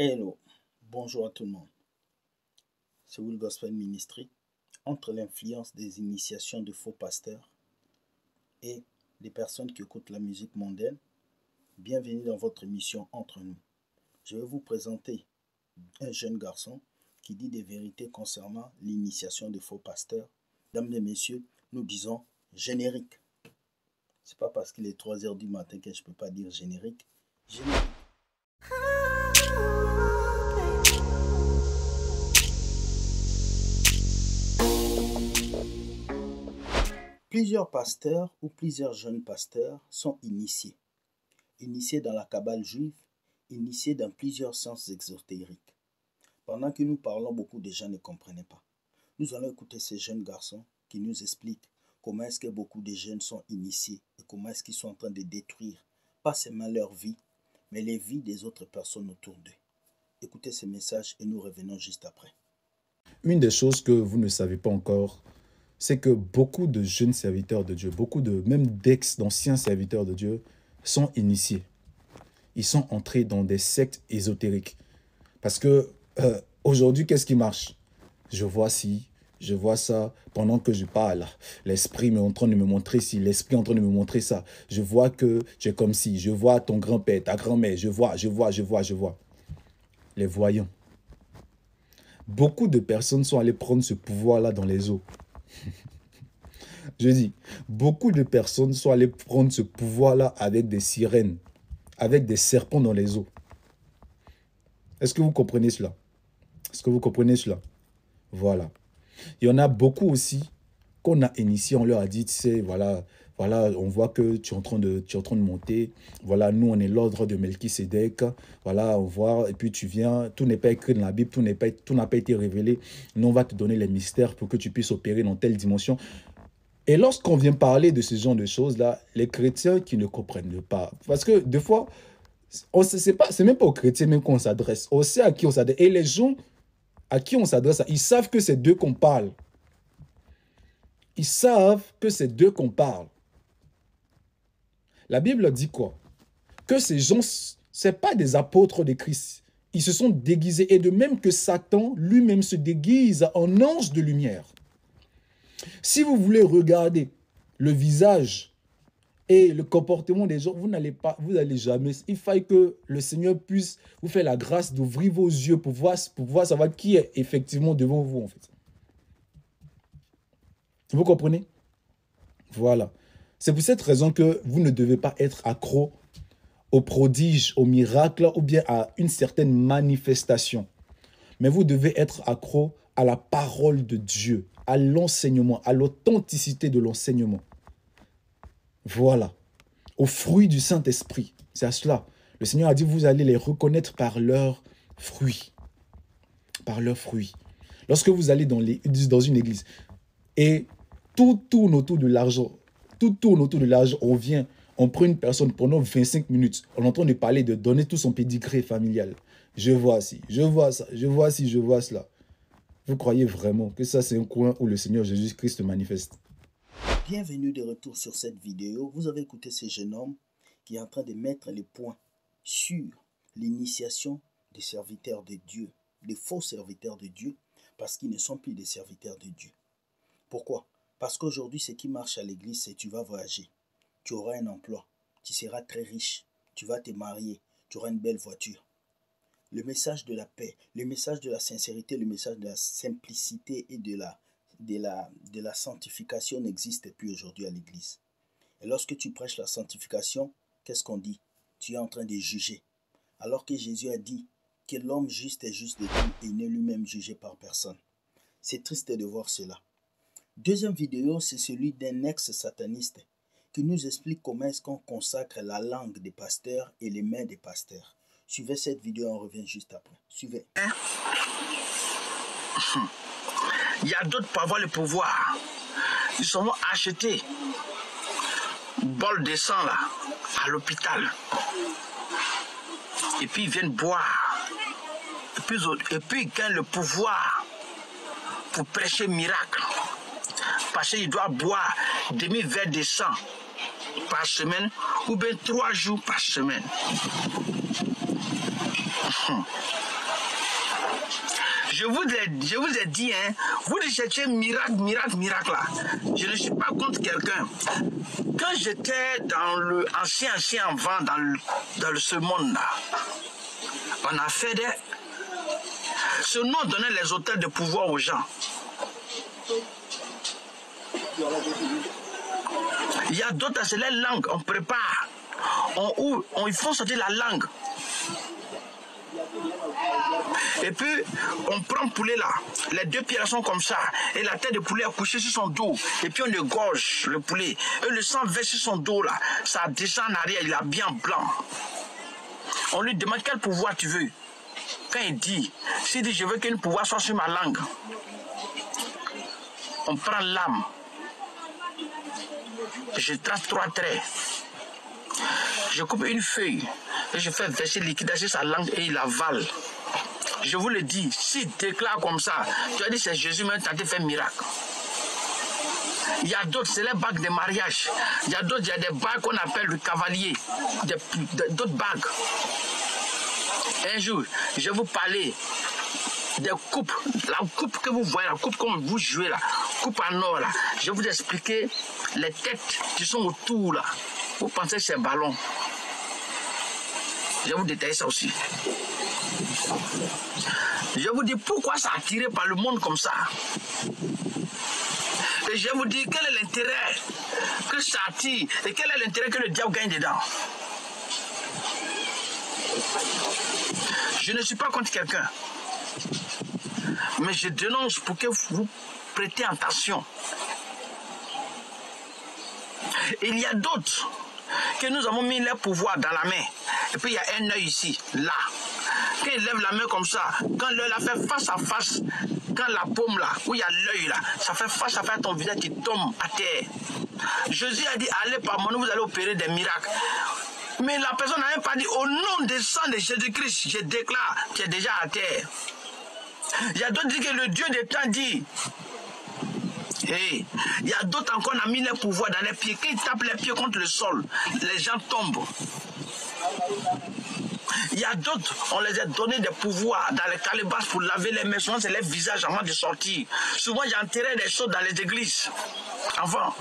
Hello, bonjour à tout le monde. C'est Will Gospel Ministry. Entre l'influence des initiations de faux pasteurs et des personnes qui écoutent la musique mondaine, bienvenue dans votre émission Entre nous. Je vais vous présenter un jeune garçon qui dit des vérités concernant l'initiation de faux pasteurs. Mesdames et messieurs, nous disons générique. C'est pas parce qu'il est 3 h du matin que je ne peux pas dire générique. Générique. Plusieurs pasteurs ou plusieurs jeunes pasteurs sont initiés. Initiés dans la cabale juive, initiés dans plusieurs sens exotériques. Pendant que nous parlons, beaucoup de gens ne comprenaient pas. Nous allons écouter ces jeunes garçons qui nous expliquent comment est-ce que beaucoup de jeunes sont initiés et comment est-ce qu'ils sont en train de détruire, pas seulement leur vie, mais les vies des autres personnes autour d'eux. Écoutez ces messages et nous revenons juste après. Une des choses que vous ne savez pas encore, c'est que beaucoup de jeunes serviteurs de Dieu, même d'anciens serviteurs de Dieu, sont initiés. Ils sont entrés dans des sectes ésotériques. Parce que aujourd'hui, qu'est-ce qui marche? Je vois ci, je vois ça, pendant que je parle. L'esprit est en train de me montrer ci, l'esprit est en train de me montrer ça. Je vois que tu es comme ci, je vois ton grand-père, ta grand-mère, je vois. Les voyants. Beaucoup de personnes sont allées prendre ce pouvoir-là dans les eaux. Je dis, beaucoup de personnes sont allées prendre ce pouvoir-là avec des sirènes, avec des serpents dans les eaux. Est-ce que vous comprenez cela? Est-ce que vous comprenez cela? Voilà. Il y en a beaucoup aussi qu'on a initié, on leur a dit, tu sais, voilà, on voit que tu es en train de monter. Voilà, nous, on est l'ordre de Melchisédek. Voilà, on voit, et puis tu viens, tout n'est pas écrit dans la Bible, tout n'a pas été révélé. Nous, on va te donner les mystères pour que tu puisses opérer dans telle dimension. Et lorsqu'on vient parler de ce genre de choses-là, les chrétiens qui ne comprennent pas, parce que des fois, c'est même pas aux chrétiens même qu'on s'adresse, on sait à qui on s'adresse. Et les gens à qui on s'adresse, ils savent que c'est d'eux qu'on parle. Ils savent que c'est d'eux qu'on parle. La Bible dit quoi? Que ces gens, ce n'est pas des apôtres de Christ. Ils se sont déguisés. Et de même que Satan lui-même se déguise en ange de lumière. Si vous voulez regarder le visage et le comportement des gens, vous n'allez jamais. Il faille que le Seigneur puisse vous faire la grâce d'ouvrir vos yeux pour pouvoir savoir qui est effectivement devant vous, en fait. Vous comprenez? Voilà. C'est pour cette raison que vous ne devez pas être accro aux prodiges, aux miracles ou bien à une certaine manifestation. Mais vous devez être accro à la parole de Dieu, à l'enseignement, à l'authenticité de l'enseignement. Voilà. Aux fruits du Saint-Esprit. C'est à cela. Le Seigneur a dit, vous allez les reconnaître par leurs fruits. Par leurs fruits. Lorsque vous allez dans une église et tout tourne autour de l'argent, on prend une personne pendant 25 minutes, on est en train de parler, de donner tout son pédigré familial. Je vois ci, je vois ça, je vois ci, je vois cela. Vous croyez vraiment que ça, c'est un coin où le Seigneur Jésus-Christ se manifeste? Bienvenue de retour sur cette vidéo. Vous avez écouté ce jeune homme qui est en train de mettre les points sur l'initiation des serviteurs de Dieu, des faux serviteurs de Dieu, parce qu'ils ne sont plus des serviteurs de Dieu. Pourquoi? Parce qu'aujourd'hui, ce qui marche à l'église, c'est que tu vas voyager, tu auras un emploi, tu seras très riche, tu vas te marier, tu auras une belle voiture. Le message de la paix, le message de la sincérité, le message de la simplicité et de la sanctification n'existe plus aujourd'hui à l'église. Et lorsque tu prêches la sanctification, qu'est-ce qu'on dit? Tu es en train de juger. Alors que Jésus a dit que l'homme juste est juste de tout et il n'est lui-même jugé par personne. C'est triste de voir cela. Deuxième vidéo, c'est celui d'un ex-sataniste qui nous explique comment est-ce qu'on consacre la langue des pasteurs et les mains des pasteurs. Suivez cette vidéo, on revient juste après. Suivez. Il y a d'autres pour avoir le pouvoir. Ils sont achetés. Bol de sang là, à l'hôpital. Et puis ils viennent boire. Et puis ils gagnent le pouvoir pour prêcher miracle. Parce qu'il doit boire demi-verre de sang par semaine ou bien 3 jours par semaine. Je vous ai dit, hein, vous cherchez miracle là. Je ne suis pas contre quelqu'un. Quand j'étais dans le ancien avant, dans ce monde-là, on a fait des... Ce nom donnait les hôtels de pouvoir aux gens. Il y a d'autres, c'est les langues, on prépare. Ils font sortir la langue. Et puis, on prend le poulet là. Les deux pieds sont comme ça. Et la tête de poulet est couchée sur son dos. Et puis, on égorge le poulet. Et le sang verse sur son dos là. Ça descend en arrière, il est bien blanc. On lui demande quel pouvoir tu veux. Quand il dit, s'il dit je veux qu'un pouvoir soit sur ma langue, on prend l'âme. Je trace 3 traits. Je coupe une feuille et je fais verser liquide sur sa langue et il avale. Je vous le dis, s'il déclare comme ça, tu as dit c'est Jésus même qui a fait miracle. Il y a d'autres, c'est les bagues de mariage. Il y a d'autres, il y a des bagues qu'on appelle le cavalier. D'autres bagues. Un jour, je vais vous parler des coupes. La coupe que vous voyez, la coupe comme vous jouez là, coupe en or là. Je vais vous expliquer les têtes qui sont autour là. Vous pensez que c'est un ballon. Je vais vous détailler ça aussi. Je vous dis pourquoi ça a attiré par le monde comme ça. Et je vous dis quel est l'intérêt que ça attire et quel est l'intérêt que le diable gagne dedans. Je ne suis pas contre quelqu'un. Mais je dénonce pour que vous prêtez attention. Il y a d'autres que nous avons mis leur pouvoir dans la main. Et puis il y a un œil ici, là. Quand il lève la main comme ça, quand l'œil la fait face à face, quand la paume là, où il y a l'œil là, ça fait face à face à ton visage qui tombe à terre. Jésus a dit, allez par moi, vous allez opérer des miracles. Mais la personne n'a même pas dit, au nom du sang de Jésus-Christ, je déclare, tu es déjà à terre. Il y a d'autres qui disent que le Dieu des temps dit. Hey, il y a d'autres encore qui ont mis les pouvoirs dans les pieds. Quand ils tapent les pieds contre le sol, les gens tombent. Il y a d'autres, on les a donné des pouvoirs dans les calebasses pour laver les mains. Souvent, c'est les visages avant de sortir. Souvent, j'ai enterré des choses dans les églises. Avant.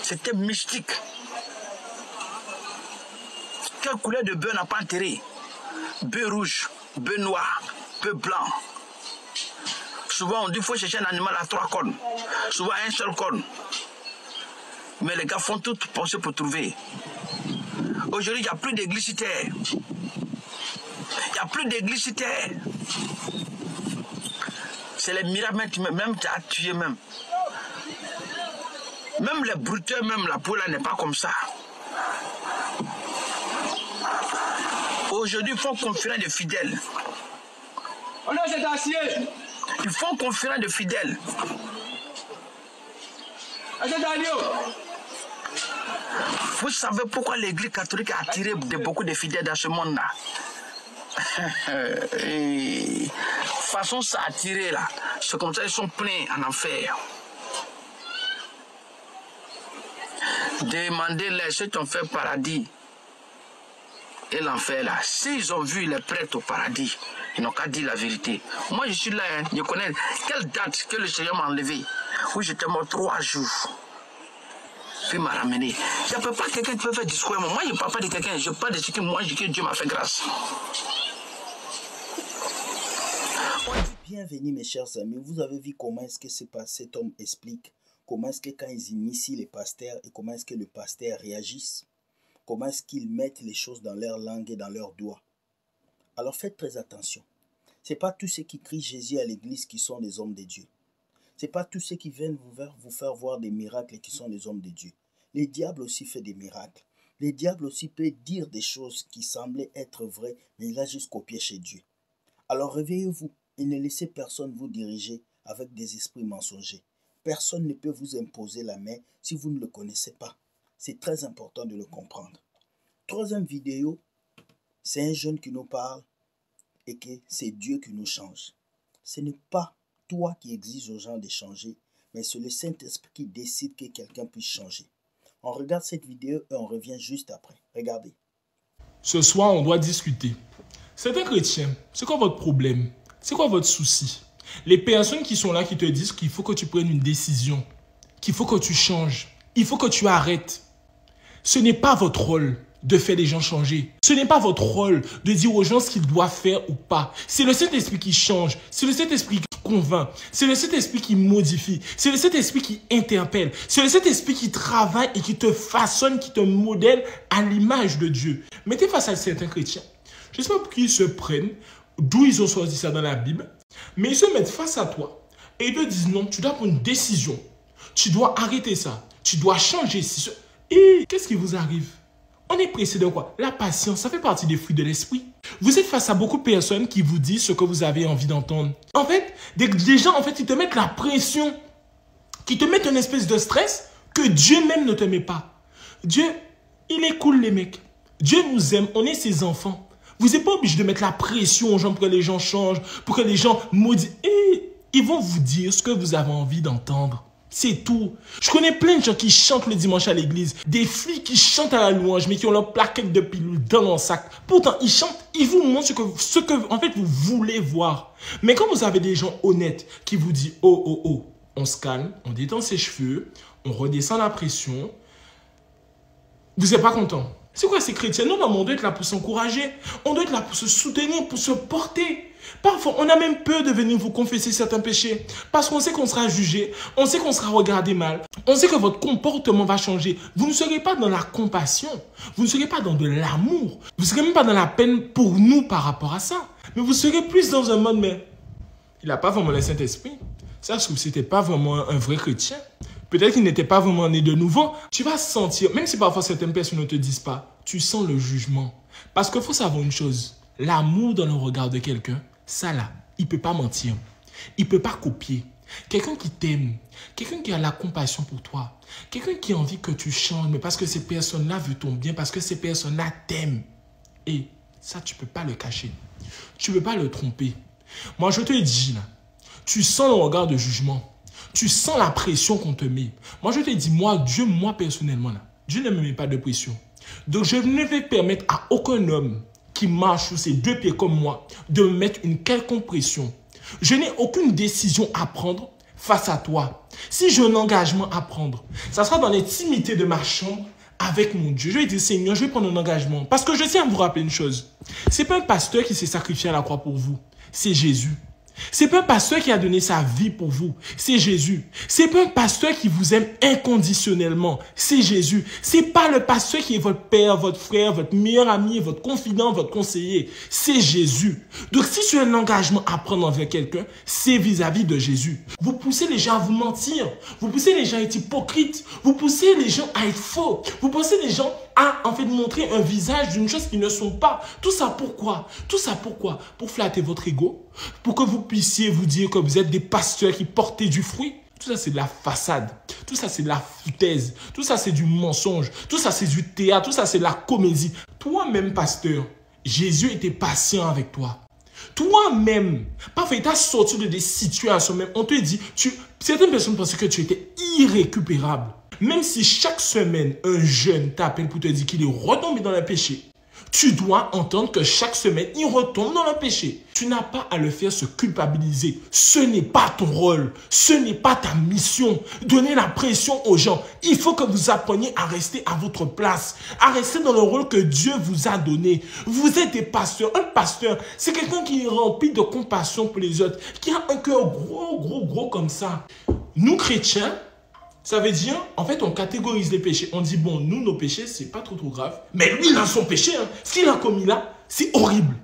C'était mystique. Quelle couleur de bœuf n'a pas enterré? Bœuf rouge, bœuf noir, bœuf blanc. Souvent, on dit qu'il faut chercher un animal à 3 cornes. Souvent, un seul corne. Mais les gars font tout penser pour trouver. Aujourd'hui, il n'y a plus d'église sur terre. Il n'y a plus d'église sur terre. C'est les miracles même qui a tué même. Même les bruteurs, même la peau là n'est pas comme ça. Aujourd'hui, ils font conférence de fidèles. Ils font conférence de fidèles. Vous savez pourquoi l'église catholique a attiré beaucoup de fidèles dans ce monde-là? De façon, ça a attiré là. C'est comme ça qu'ils sont pleins en enfer. Demandez-les ceux qui ont fait le paradis et l'enfer là. S'ils ont vu les prêtres au paradis, ils n'ont qu'à dire la vérité. Moi je suis là, hein, je connais quelle date que le Seigneur m'a enlevé. Où j'étais mort 3 jours. Puis il m'a ramené. Je ne peux pas quelqu'un qui peut faire discours. Moi je ne parle pas de quelqu'un, je parle de ce que moi, que Dieu m'a fait grâce. Bienvenue mes chers amis, vous avez vu comment est-ce que cet homme explique, comment est-ce que quand ils initient les pasteurs et comment est-ce que le pasteur réagisse, comment est-ce qu'ils mettent les choses dans leur langue et dans leurs doigts. Alors faites très attention. Ce n'est pas tous ceux qui crient Jésus à l'église qui sont des hommes de Dieu. Ce n'est pas tous ceux qui viennent vous faire voir des miracles qui sont des hommes de Dieu. Les diables aussi font des miracles. Les diables aussi peuvent dire des choses qui semblaient être vraies, mais il a juste copié chez Dieu. Alors réveillez-vous et ne laissez personne vous diriger avec des esprits mensongers. Personne ne peut vous imposer la main si vous ne le connaissez pas. C'est très important de le comprendre. Troisième vidéo, c'est un jeune qui nous parle et que c'est Dieu qui nous change. Ce n'est pas toi qui exige aux gens de changer, mais c'est le Saint-Esprit qui décide que quelqu'un puisse changer. On regarde cette vidéo et on revient juste après. Regardez. Ce soir, on doit discuter. Certains chrétiens, c'est quoi votre problème? C'est quoi votre souci? Les personnes qui sont là, qui te disent qu'il faut que tu prennes une décision, qu'il faut que tu changes, il faut que tu arrêtes. Ce n'est pas votre rôle de faire les gens changer. Ce n'est pas votre rôle de dire aux gens ce qu'ils doivent faire ou pas. C'est le Saint-Esprit qui change. C'est le Saint-Esprit qui convainc. C'est le Saint-Esprit qui modifie. C'est le Saint-Esprit qui interpelle. C'est le Saint-Esprit qui travaille et qui te façonne, qui te modèle à l'image de Dieu. Mettez face à certains chrétiens. Je ne sais pas pour qui ils se prennent, d'où ils ont sorti ça dans la Bible, mais ils se mettent face à toi et ils te disent non, tu dois prendre une décision. Tu dois arrêter ça. Tu dois changer. Et qu'est-ce qui vous arrive? On est pressé de quoi? La patience, ça fait partie des fruits de l'esprit. Vous êtes face à beaucoup de personnes qui vous disent ce que vous avez envie d'entendre. En fait, des gens, en fait, ils te mettent la pression, qui te mettent une espèce de stress que Dieu même ne te met pas. Dieu, il est cool, les mecs. Dieu nous aime, on est ses enfants. Vous n'êtes pas obligé de mettre la pression aux gens pour que les gens changent, pour que les gens maudissent. Et ils vont vous dire ce que vous avez envie d'entendre. C'est tout. Je connais plein de gens qui chantent le dimanche à l'église. Des filles qui chantent à la louange, mais qui ont leur plaquette de pilules dans leur sac. Pourtant, ils chantent, ils vous montrent ce que en fait, vous voulez voir. Mais quand vous avez des gens honnêtes qui vous disent « Oh, oh, oh », on se calme, on détend ses cheveux, on redescend la pression. Vous n'êtes pas content. C'est quoi ces chrétiens? Non, on doit être là pour s'encourager. On doit être là pour se soutenir, pour se porter. Parfois, on a même peur de venir vous confesser certains péchés. Parce qu'on sait qu'on sera jugé. On sait qu'on sera regardé mal. On sait que votre comportement va changer. Vous ne serez pas dans la compassion. Vous ne serez pas dans de l'amour. Vous ne serez même pas dans la peine pour nous par rapport à ça. Mais vous serez plus dans un mode, mais il n'a pas vraiment le Saint-Esprit. Ça, je trouve que ce n'était pas vraiment un vrai chrétien. Peut-être qu'il n'était pas vraiment né de nouveau. Tu vas sentir, même si parfois certaines personnes ne te disent pas, tu sens le jugement. Parce qu'il faut savoir une chose. L'amour dans le regard de quelqu'un, ça là, il ne peut pas mentir. Il ne peut pas copier. Quelqu'un qui t'aime, quelqu'un qui a la compassion pour toi, quelqu'un qui a envie que tu changes, mais parce que ces personnes-là veulent ton bien, parce que ces personnes-là t'aiment. Et ça, tu ne peux pas le cacher. Tu ne peux pas le tromper. Moi, je te dis là, tu sens le regard de jugement. Tu sens la pression qu'on te met. Moi, je te dis, moi, personnellement, là, Dieu ne me met pas de pression. Donc, je ne vais permettre à aucun homme qui marche sur ses deux pieds comme moi de me mettre une quelconque pression. Je n'ai aucune décision à prendre face à toi. Si j'ai un engagement à prendre, ça sera dans l'intimité de ma chambre avec mon Dieu. Je vais dire, Seigneur, je vais prendre un engagement. Parce que je tiens à vous rappeler une chose. Ce n'est pas un pasteur qui s'est sacrifié à la croix pour vous. C'est Jésus. C'est pas un pasteur qui a donné sa vie pour vous, c'est Jésus. C'est pas un pasteur qui vous aime inconditionnellement, c'est Jésus. C'est pas le pasteur qui est votre père, votre frère, votre meilleur ami, votre confident, votre conseiller, c'est Jésus. Donc si tu as un engagement à prendre envers quelqu'un, c'est vis-à-vis de Jésus. Vous poussez les gens à vous mentir, vous poussez les gens à être hypocrites, vous poussez les gens à être faux, vous poussez les gens à en fait montrer un visage d'une chose qu'ils ne sont pas. Tout ça pourquoi? Tout ça pourquoi? Pour flatter votre ego, pour que vous puissiez vous dire que vous êtes des pasteurs qui portez du fruit. Tout ça, c'est de la façade. Tout ça, c'est de la foutaise. Tout ça, c'est du mensonge. Tout ça, c'est du théâtre. Tout ça, c'est de la comédie. Toi-même, pasteur, Jésus était patient avec toi. Toi-même, parfois, il t'a sorti de des situations. Même, on te dit, certaines personnes pensaient que tu étais irrécupérable. Même si chaque semaine, un jeune t'appelle pour te dire qu'il est retombé dans le péché, tu dois entendre que chaque semaine, il retombe dans le péché. Tu n'as pas à le faire se culpabiliser. Ce n'est pas ton rôle. Ce n'est pas ta mission. Donner la pression aux gens. Il faut que vous appreniez à rester à votre place. À rester dans le rôle que Dieu vous a donné. Vous êtes des pasteurs. Un pasteur, c'est quelqu'un qui est rempli de compassion pour les autres. Qui a un cœur gros comme ça. Nous, chrétiens, ça veut dire, en fait, on catégorise les péchés. On dit, bon, nous, nos péchés, c'est pas trop grave. Mais lui, il a son péché. Hein. Ce qu'il a commis là, c'est horrible.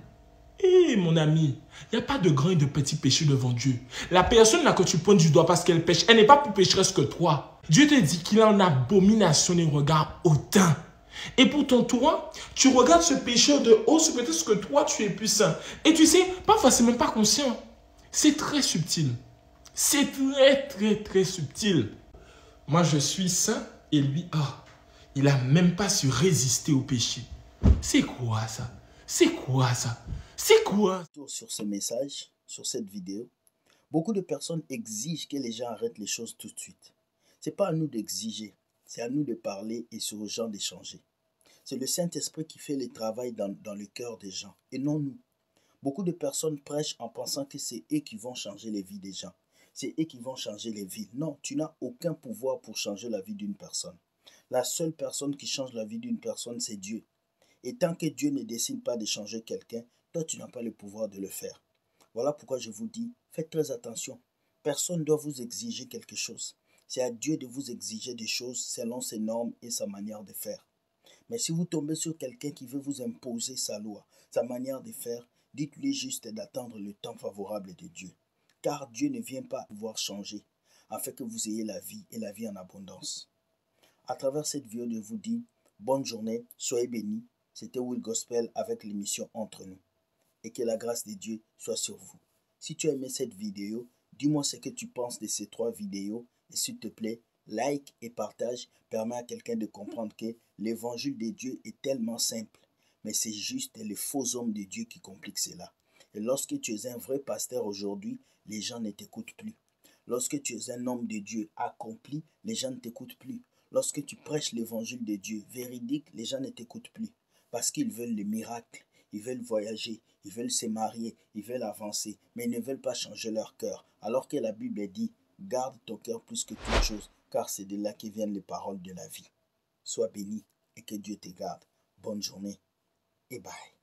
Eh, mon ami, il n'y a pas de grand et de petit péché devant Dieu. La personne là que tu pointes du doigt parce qu'elle pêche, elle n'est pas plus pécheresse que toi. Dieu te dit qu'il a une abomination des regards hautains. Et pourtant, toi, tu regardes ce péché de haut, c'est peut-être que toi, tu es puissant. Et tu sais, parfois, c'est même pas conscient. C'est très subtil. C'est très subtil. Moi, je suis saint et lui, il n'a même pas su résister au péché. C'est quoi ça? C'est quoi ça? C'est quoi? Sur ce message, sur cette vidéo, beaucoup de personnes exigent que les gens arrêtent les choses tout de suite. Ce n'est pas à nous d'exiger, c'est à nous de parler et c'est aux gens d'échanger. C'est le Saint-Esprit qui fait le travail dans le cœur des gens et non nous. Beaucoup de personnes prêchent en pensant que c'est eux qui vont changer les vies des gens. C'est eux qui vont changer les vies. Non, tu n'as aucun pouvoir pour changer la vie d'une personne. La seule personne qui change la vie d'une personne, c'est Dieu. Et tant que Dieu ne décide pas de changer quelqu'un, toi, tu n'as pas le pouvoir de le faire. Voilà pourquoi je vous dis, faites très attention. Personne ne doit vous exiger quelque chose. C'est à Dieu de vous exiger des choses selon ses normes et sa manière de faire. Mais si vous tombez sur quelqu'un qui veut vous imposer sa loi, sa manière de faire, dites-lui juste d'attendre le temps favorable de Dieu. Car Dieu ne vient pas pouvoir changer, afin que vous ayez la vie et la vie en abondance. À travers cette vidéo, je vous dis bonne journée, soyez bénis. C'était Will Gospel avec l'émission Entre nous. Et que la grâce de Dieu soit sur vous. Si tu as aimé cette vidéo, dis-moi ce que tu penses de ces 3 vidéos. Et s'il te plaît, like et partage permet à quelqu'un de comprendre que l'évangile de Dieu est tellement simple. Mais c'est juste les faux hommes de Dieu qui compliquent cela. Et lorsque tu es un vrai pasteur aujourd'hui, les gens ne t'écoutent plus. Lorsque tu es un homme de Dieu accompli, les gens ne t'écoutent plus. Lorsque tu prêches l'évangile de Dieu véridique, les gens ne t'écoutent plus. Parce qu'ils veulent les miracles, ils veulent voyager, ils veulent se marier, ils veulent avancer, mais ils ne veulent pas changer leur cœur. Alors que la Bible dit, garde ton cœur plus que toute chose, car c'est de là que viennent les paroles de la vie. Sois béni et que Dieu te garde. Bonne journée et bye.